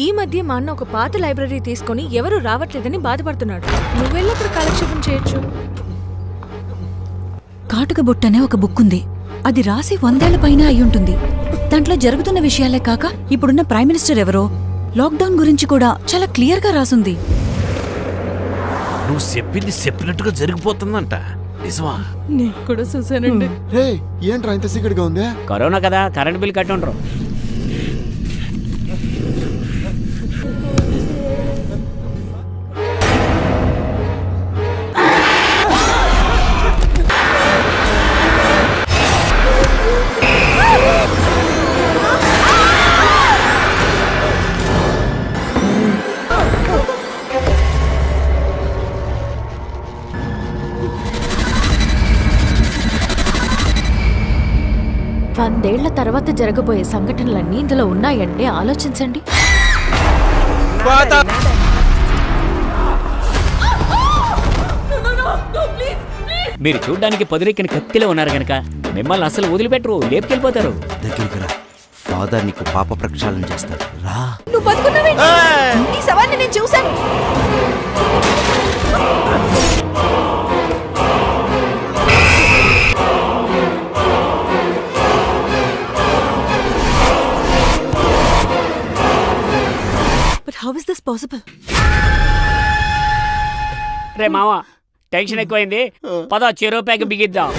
ఈ మధ్య మా అన్న ఒక పాత లైబ్రరీ తీసుకొని ఎవరు రావట్లేదని బాధపడుతున్నాడు. నువ్వెళ్ళి అక్కడ కాలక్షేపం చేయొచ్చు. కాటుక బుట్ట అనే ఒక బుక్ ఉంది. అది రాసి 100 ఏళ్ల పైన అయ్యుంటుంది. దాంట్లో జరుగుతున్న విషయాలే కాక ఇప్పుడున్న ప్రైమ్ మినిస్టర్ ఎవరో, లాక్డౌన్ గురించి కూడా చాలా క్లియర్ గా రాసుంది. నువ్వు చెప్పింది చెప్పినట్టుగా జరిగిపోతుందంట. నిజమా? నేను కూడా చూసానండి. ఏంట్రా ఇంత సీక్రెట్ గా ఉంది? కరోనా కదా, కరెంట్ బిల్ కట్టుండ్రు. వందేళ్ల తర్వాత జరగబోయే సంఘటనలన్నీ ఇందులో ఉన్నాయంటే ఆలోచించండి. మీరు చూడ్డానికి పొదిరెక్కిన కత్తిలో ఉన్నారు గనక మిమ్మల్ని అసలు వదిలిపెట్టరు, లేపుకెళ్ళిపోతారు. దగ్గరికి రా, ఫాదర్ నీకు పాప ప్రక్షాళన చేస్తాడు. రా. నువ్వు బతుకున్నావేంటి? నీ సవాన్ని నేను చూశాను. But how is this possible? రే మావా, టెన్షన్ ఎక్కువైంది. పద చెరో ప్యాక్ బిగిద్దాం.